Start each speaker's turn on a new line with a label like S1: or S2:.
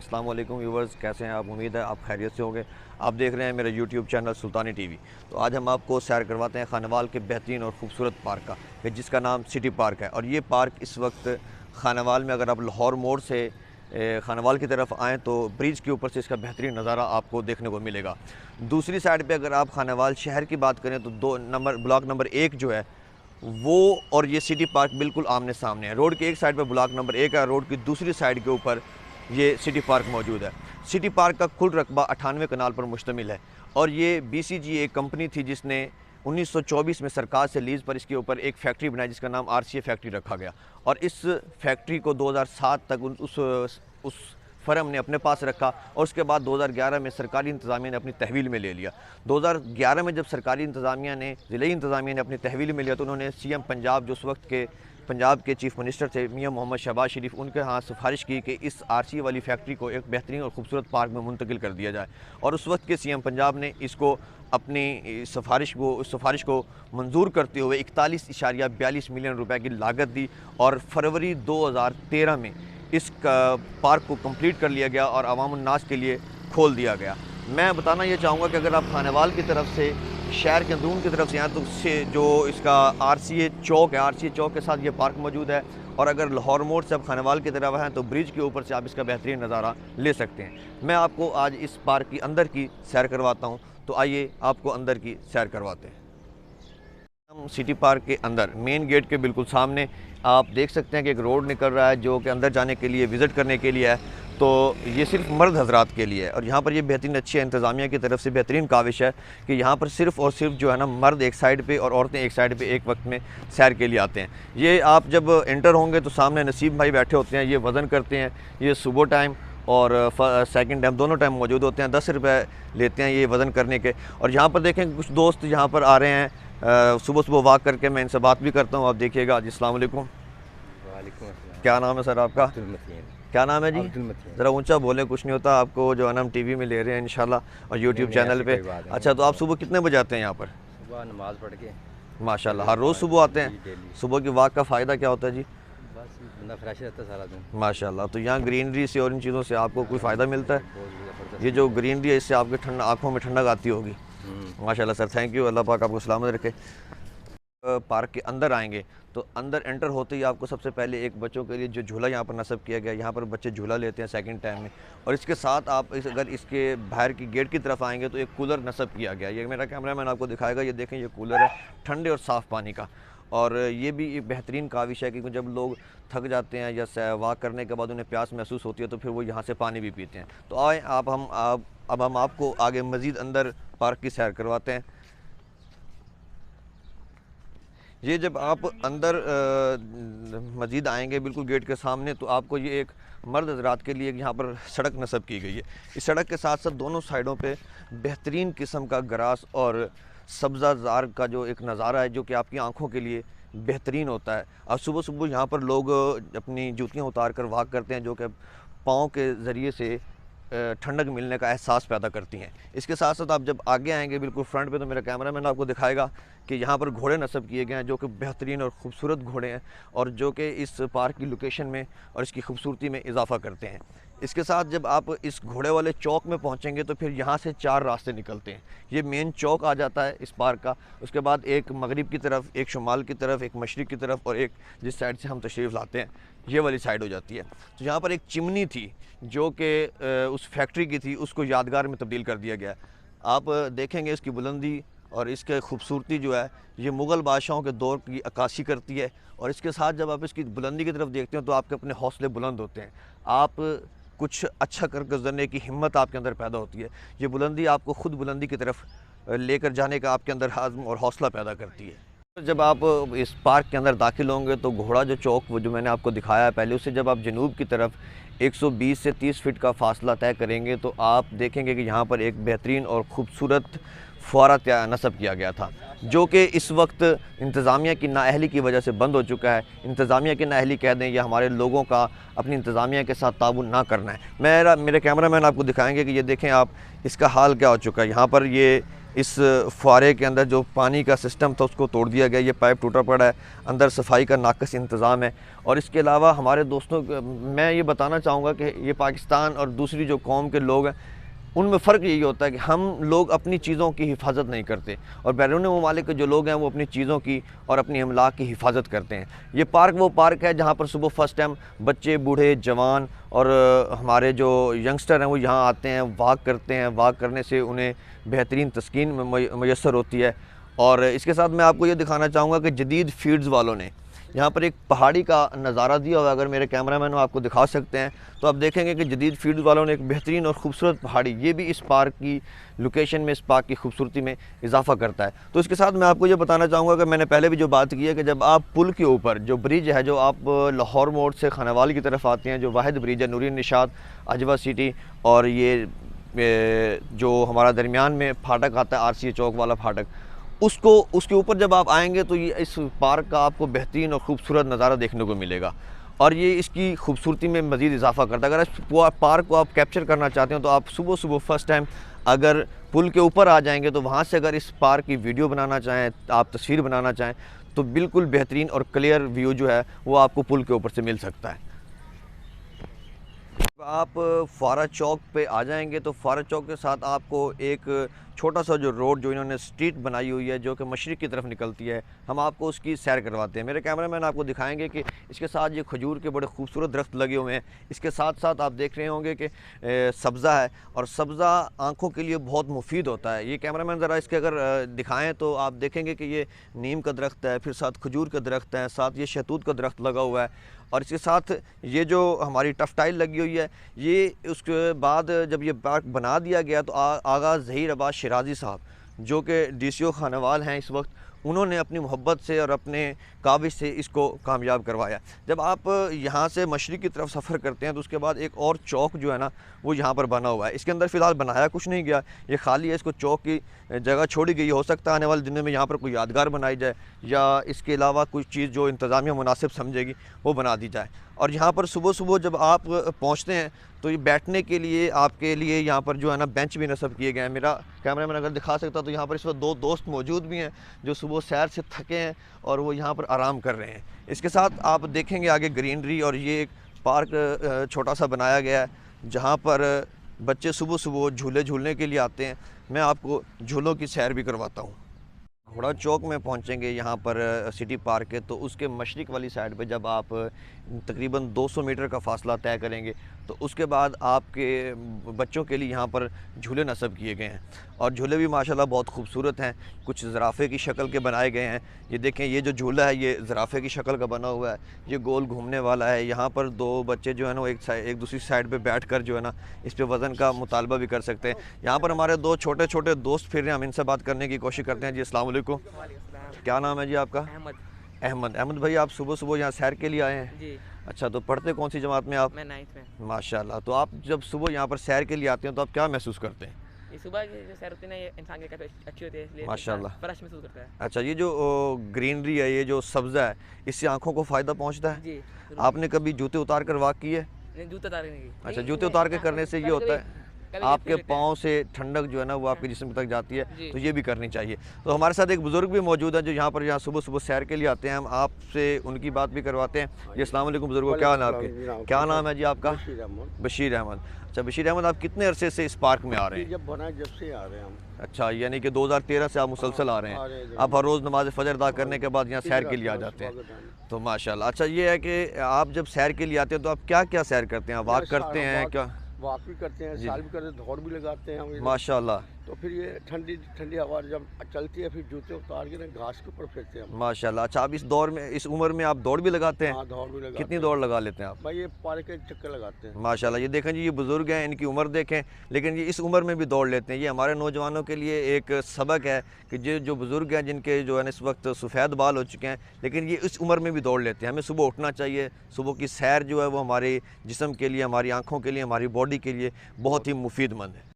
S1: अस्सलाम वालेकुम व्यूवर्स, कैसे हैं आप? उम्मीद है आप खैरियत से होंगे। आप देख रहे हैं मेरा यूट्यूब चैनल सुल्तानी टीवी। तो आज हम आपको सैर करवाते हैं खानावाल के बेहतरीन और ख़ूबसूरत पार्क का, जिसका नाम सिटी पार्क है। और ये पार्क इस वक्त खानावाल में, अगर आप लाहौर मोड़ से खानावाल की तरफ आएँ तो ब्रिज के ऊपर से इसका बेहतरीन नज़ारा आपको देखने को मिलेगा। दूसरी साइड पर अगर आप खानावाल शहर की बात करें तो ब्लॉक नंबर 1 जो है वो और ये सिटी पार्क बिल्कुल आमने सामने है। रोड के एक साइड पर ब्लॉक नंबर 1 है, रोड की दूसरी साइड के ऊपर ये सिटी पार्क मौजूद है। सिटी पार्क का कुल रकबा 98 कनाल पर मुश्तमिल है और ये BCG एक कंपनी थी जिसने 1924 में सरकार से लीज़ पर इसके ऊपर एक फैक्ट्री बनाई जिसका नाम RCA फैक्ट्री रखा गया। और इस फैक्ट्री को 2007 तक उस फर्म ने अपने पास रखा और उसके बाद 2011 में सरकारी इंतज़ामिया ने अपनी तहवील में ले लिया। 2011 में जब सरकारी इंतज़ामिया ने ज़िले इंतज़ामिया ने अपनी तहवील में लिया तो उन्होंने CM पंजाब, जो उस वक्त के पंजाब के चीफ़ मिनिस्टर थे मियां मोहम्मद शहबाज शरीफ, उनके यहाँ सिफारिश की कि इस RCA वाली फैक्ट्री को एक बेहतरीन और ख़ूबसूरत पार्क में मुंतकिल कर दिया जाए। और उस वक्त के CM पंजाब ने इसको अपनी सिफारिश को मंजूर करते हुए 41.42 मिलियन रुपए की लागत दी और फरवरी 2013 में इस पार्क को कंप्लीट कर लिया गया और अवाम उन्नास के लिए खोल दिया गया। मैं बताना ये चाहूँगा कि अगर आप खानावाल की तरफ से शहर के अंदरून की तरफ से यहाँ तो जो इसका RCA चौक है, RCA चौक के साथ ये पार्क मौजूद है। और अगर लाहौर मोड़ से आप खानावाल की तरफ हैं तो ब्रिज के ऊपर से आप इसका बेहतरीन नज़ारा ले सकते हैं। मैं आपको आज इस पार्क की अंदर की सैर करवाता हूँ, तो आइए आपको अंदर की सैर करवाते हैं। हम सिटी पार्क के अंदर मेन गेट के बिल्कुल सामने आप देख सकते हैं कि एक रोड निकल रहा है जो कि अंदर जाने के लिए, विज़िट करने के लिए है। तो ये सिर्फ मर्द हजरात के लिए है और यहाँ पर ये बेहतरीन अच्छी है, इंतज़ामिया की तरफ से बेहतरीन काविश है कि यहाँ पर सिर्फ़ और सिर्फ जो है ना मर्द एक साइड पे और औरतें एक साइड पे एक वक्त में सैर के लिए आते हैं। ये आप जब एंटर होंगे तो सामने नसीब भाई बैठे होते हैं, ये वज़न करते हैं। ये सुबह टाइम और सेकंड टाइम दोनों टाइम मौजूद होते हैं। 10 रुपये लेते हैं ये वज़न करने के। और यहाँ पर देखें कुछ दोस्त यहाँ पर आ रहे हैं सुबह सुबह वॉक करके। मैं इनसे बात भी करता हूँ, आप देखिएगा। जी अस्सलाम वालेकुम।
S2: वालेकुम अस्सलाम।
S1: क्या नाम है सर आपका? क्या नाम है जी? ज़रा ऊंचा बोलें, कुछ नहीं होता। आपको जो है ना हम TV में ले रहे हैं इंशाल्लाह और YouTube चैनल पे। अच्छा, तो आप सुबह कितने बजे आते हैं यहाँ पर?
S2: सुबह नमाज़ पढ़ के।
S1: माशाल्लाह, हर रोज़ सुबह आते हैं? सुबह की वॉक का फ़ायदा क्या होता है जी?
S2: बस बंदा फ्रेश रहता है सारा दिन।
S1: माशाल्लाह। तो यहाँ ग्रीनरी से और इन चीज़ों से आपको कोई फ़ायदा मिलता है?
S2: बहुत ज़बरदस्त।
S1: ये जो ग्रीनरी है इससे आपके ठंड आँखों में ठंडक आती होगी। माशाल्लाह सर, थैंक यू। अल्लाह पाक आपको सलामत रखे। पार्क के अंदर आएंगे तो अंदर एंटर होते ही आपको सबसे पहले एक बच्चों के लिए जो झूला यहाँ पर नस्ब किया गया, यहाँ पर बच्चे झूला लेते हैं सेकंड टाइम में। और इसके साथ आप अगर इसके बाहर की गेट की तरफ आएंगे तो एक कूलर नस्ब किया गया। ये मेरा कैमरामैन आपको दिखाएगा। ये देखें, ये कूलर है ठंडे और साफ़ पानी का। और ये भी एक बेहतरीन काविश है क्योंकि जब लोग थक जाते हैं या वॉक करने के बाद उन्हें प्यास महसूस होती है तो फिर वो यहाँ से पानी भी पीते हैं। तो आए अब हम आपको आगे मज़ीद अंदर पार्क की सैर करवाते हैं। ये जब आप अंदर मज़ीद आएंगे बिल्कुल गेट के सामने तो आपको ये एक मर्द हज़रात के लिए यहाँ पर सड़क नस्ब की गई है। इस सड़क के साथ साथ दोनों साइडों पे बेहतरीन किस्म का ग्रास और सब्ज़ाज़ार का जो एक नज़ारा है जो कि आपकी आंखों के लिए बेहतरीन होता है। और सुबह सुबह यहाँ पर लोग अपनी जूतियाँ उतार कर वॉक करते हैं जो कि पाँव के ज़रिए से ठंडक मिलने का एहसास पैदा करती हैं। इसके साथ साथ आप जब आगे आएंगे बिल्कुल फ्रंट पे तो मेरा कैमरामैन आपको दिखाएगा कि यहाँ पर घोड़े नस्ब किए गए हैं जो कि बेहतरीन और ख़ूबसूरत घोड़े हैं और जो कि इस पार्क की लोकेशन में और इसकी खूबसूरती में इजाफ़ा करते हैं। इसके साथ जब आप इस घोड़े वाले चौक में पहुँचेंगे तो फिर यहाँ से 4 रास्ते निकलते हैं। ये मेन चौक आ जाता है इस पार्क का। उसके बाद एक मगरिब की तरफ, एक शुमाल की तरफ, एक मशरिक़ की तरफ और एक जिस साइड से हम तशरीफ़ लाते हैं ये वाली साइड हो जाती है। तो यहाँ पर एक चिमनी थी जो कि उस फैक्ट्री की थी, उसको यादगार में तब्दील कर दिया गया। आप देखेंगे इसकी बुलंदी और इसके खूबसूरती जो है ये मुग़ल बादशाहों के दौर की अक्कासी करती है। और इसके साथ जब आप इसकी बुलंदी की तरफ देखते हैं तो आपके अपने हौसले बुलंद होते हैं। आप कुछ अच्छा कर गुजरने की हिम्मत आपके अंदर पैदा होती है। ये बुलंदी आपको ख़ुद बुलंदी की तरफ लेकर जाने का आपके अंदर आज़्म और हौसला पैदा करती है। जब आप इस पार्क के अंदर दाखिल होंगे तो घोड़ा जो चौक वो जो मैंने आपको दिखाया है पहले, उससे जब आप जनूब की तरफ 120 से 30 फीट का फासला तय करेंगे तो आप देखेंगे कि यहाँ पर एक बेहतरीन और ख़ूबसूरत फुआरा नस्ब किया गया था जो कि इस वक्त इंतज़ामिया की नाअहली की वजह से बंद हो चुका है। इंतज़ामिया की नाअहली कह दें या हमारे लोगों का अपनी इंतज़ामिया के साथ ताबुन ना करना है। मेरे कैमरामैन आपको दिखाएंगे कि ये देखें आप, इसका हाल क्या हो चुका है। यहाँ पर ये इस फुआरे के अंदर जो पानी का सिस्टम था उसको तोड़ दिया गया, ये पाइप टूटा पड़ा है, अंदर सफाई का नाकस इंतज़ाम है। और इसके अलावा हमारे दोस्तों मैं ये बताना चाहूँगा कि ये पाकिस्तान और दूसरी जो कौम के लोग हैं उनमें फ़र्क यही होता है कि हम लोग अपनी चीज़ों की हिफाजत नहीं करते और बैरून ममालिक के जो लोग हैं वो अपनी चीज़ों की और अपनी अमलाक की हिफाजत करते हैं। ये पार्क वो पार्क है जहाँ पर सुबह फ़र्स्ट टाइम बच्चे, बूढ़े, जवान और हमारे जो यंगस्टर हैं वो यहाँ आते हैं, वॉक करते हैं। वॉक करने से उन्हें बेहतरीन तस्कीन मैसर होती है। और इसके साथ मैं आपको ये दिखाना चाहूँगा कि जदीद फीड्स वालों ने यहाँ पर एक पहाड़ी का नज़ारा दिया हुआ है। अगर मेरे कैमरामैन आपको दिखा सकते हैं तो आप देखेंगे कि जदीद फील्ड वालों ने एक बेहतरीन और ख़ूबसूरत पहाड़ी, ये भी इस पार्क की लोकेशन में, इस पार्क की खूबसूरती में इजाफा करता है। तो इसके साथ मैं आपको ये बताना चाहूँगा कि मैंने पहले भी जो बात की है कि जब आप पुल के ऊपर जो ब्रिज है, जो आप लाहौर मोड़ से खानावाल की तरफ आते हैं, जो वाहिद ब्रिज है नूरी निशात अजवा सिटी, और ये जो हमारा दरमियान में फाटक आता है RCA चौक वाला फाटक, उसके ऊपर जब आप आएंगे तो ये इस पार्क का आपको बेहतरीन और ख़ूबसूरत नज़ारा देखने को मिलेगा और ये इसकी खूबसूरती में मज़ीद इजाफा करता है। अगर इस पार्क को आप कैप्चर करना चाहते हो तो आप सुबह सुबह फ़र्स्ट टाइम अगर पुल के ऊपर आ जाएंगे तो वहाँ से अगर इस पार्क की वीडियो बनाना चाहें, आप तस्वीर बनाना चाहें तो बिल्कुल बेहतरीन और क्लियर व्यू जो है वो आपको पुल के ऊपर से मिल सकता है। आप फुआरा चौक पे आ जाएंगे तो फुआरा चौक के साथ आपको एक छोटा सा जो रोड, जो इन्होंने स्ट्रीट बनाई हुई है जो कि मशरिक़ की तरफ निकलती है, हम आपको उसकी सैर करवाते हैं। मेरे कैमरामैन आपको दिखाएंगे कि इसके साथ ये खजूर के बड़े खूबसूरत दरख्त लगे हुए हैं। इसके साथ साथ आप देख रहे होंगे कि सब्ज़ा है और सब्ज़ा आँखों के लिए बहुत मुफीद होता है। ये कैमरामैन ज़रा इसके अगर दिखाएँ तो आप देखेंगे कि ये नीम का दरख्त है, फिर साथ खजूर का दरख्त है, साथ ये शहतूत का दरख्त लगा हुआ है और इसके साथ ये जो हमारी टफ टाइल लगी हुई है। ये उसके बाद जब ये पार्क बना दिया गया तो आगा ज़हीर अब्बास शिराज़ी साहब जो कि DCO खानावाल हैं इस वक्त, उन्होंने अपनी मोहब्बत से और अपने काबिज से इसको कामयाब करवाया। जब आप यहाँ से मशरिक़ की तरफ सफ़र करते हैं तो उसके बाद एक और चौक जो है ना वो यहाँ पर बना हुआ है। इसके अंदर फ़िलहाल बनाया कुछ नहीं गया, ये खाली है, इसको चौक की जगह छोड़ी गई। हो सकता है आने वाले दिनों में यहाँ पर कोई यादगार बनाई जाए या इसके अलावा कुछ चीज़ जो इंतज़ामिया मुनासिब समझेगी वो बना दी जाए। और यहाँ पर सुबह सुबह जब आप पहुँचते हैं तो ये बैठने के लिए आपके लिए यहाँ पर जो है ना बेंच भी नस्ब किए गए हैं। मेरा कैमरामैन अगर दिखा सकता तो यहाँ पर इस वक्त 2 दोस्त मौजूद भी हैं जो सुबह सैर से थके हैं और वो यहाँ पर आराम कर रहे हैं। इसके साथ आप देखेंगे आगे ग्रीनरी और ये एक पार्क छोटा सा बनाया गया है जहाँ पर बच्चे सुबह सुबह झूले झूलने के लिए आते हैं। मैं आपको झूलों की सैर भी करवाता हूँ। घोड़ा चौक में पहुंचेंगे यहाँ पर सिटी पार्क है तो उसके मशरिक़ वाली साइड पे जब आप तकरीबन 200 मीटर का फ़ासला तय करेंगे तो उसके बाद आपके बच्चों के लिए यहाँ पर झूले नस्ब किए गए हैं और झूले भी माशाल्लाह बहुत खूबसूरत हैं, कुछ ज़राफ़े की शक्ल के बनाए गए हैं। ये देखें, ये जो झूला है ये ज़राफ़े की शक्ल का बना हुआ है, ये गोल घूमने वाला है। यहाँ पर 2 बच्चे जो है ना वो एक दूसरी साइड पर बैठ कर जो है ना इस पर वज़न का मुतालबा भी कर सकते हैं। यहाँ पर हमारे 2 छोटे छोटे दोस्त फिर रहे हैं, हम इनसे बात करने की कोशिश करते हैं। जी अस्सलाम वालेकुम, क्या नाम है जी आपका? अहमद भाई, आप सुबह सुबह यहाँ सैर के लिए आए हैं
S3: जी।
S1: अच्छा, तो पढ़ते कौन सी जमात में आप?
S3: मैं 9th में।
S1: माशाल्लाह। तो आप जब सुबह यहाँ पर सैर के लिए आते हैं तो आप क्या महसूस करते हैं?
S3: ये सुबह की जो सैर होती है ना, ये इंसान के काफ़ी अच्छी होती है, इसलिए
S1: माशाल्लाह।
S3: फ्रेश महसूस करता है।
S1: अच्छा, ये जो ग्रीनरी है, ये जो सब्ज़ा है, इससे आँखों को फ़ायदा पहुँचता है?
S3: जी।
S1: आपने कभी जूते उतार कर वॉक की है?
S3: नहीं, जूते उतारने की।
S1: अच्छा, जूते उतार के करने से ये होता है आपके पाँव से ठंडक जो है ना वो आपके जिस्म तक जाती है, तो ये भी करनी चाहिए। तो हमारे साथ एक बुज़ुर्ग भी मौजूद है जो यहाँ सुबह सुबह सैर के लिए आते हैं, हम आपसे उनकी बात भी करवाते हैं। जी अस्सलाम वालेकुम बुज़ुर्गो, क्या नाम आपके? क्या नाम है जी आपका? बशीर अहमद। अच्छा बशीर अहमद, आप कितने अरसे से इस पार्क में आ रहे हैं?
S4: जब से आ रहे हैं हम।
S1: अच्छा, यानी कि 2013 से आप मुसलसल आ रहे हैं। आप हर रोज़ नमाज फ़जर अदा करने के बाद यहाँ सैर के लिए आ जाते हैं, तो माशाल्लाह। अच्छा, ये है कि आप जब सैर के लिए आते हैं तो आप क्या क्या सैर करते हैं? वॉक करते हैं क्या?
S4: वॉक भी करते हैं, साल भी करते हैं, दौड़ भी लगाते हैं हम।
S1: माशाल्लाह।
S4: तो फिर ये ठंडी ठंडी हवा जब चलती है फिर जूते उतार के ना घास के ऊपर फेंकते हैं।
S1: माशाल्लाह। अच्छा, आप इस उम्र में आप दौड़ भी लगाते हैं?
S4: हाँ, दौड़ भी लगाते हैं।
S1: कितनी दौड़ लगा लेते हैं आप?
S4: भाई ये पार्क के चक्कर लगाते हैं।
S1: माशाल्लाह। ये देखें जी, ये बुज़ुर्ग हैं, इनकी उम्र देखें, लेकिन ये इस उम्र में भी दौड़ लेते हैं। ये हमारे नौजवानों के लिए एक सबक है कि जो बुज़ुर्ग हैं जिनके जो है इस वक्त सफ़ेद बाल हो चुके हैं, लेकिन ये इस उम्र में भी दौड़ लेते हैं। हमें सुबह उठना चाहिए। सुबह की सैर जो है वो हमारे जिस्म के लिए, हमारी आँखों के लिए, हमारी बॉडी के लिए बहुत ही मुफीदमंद है।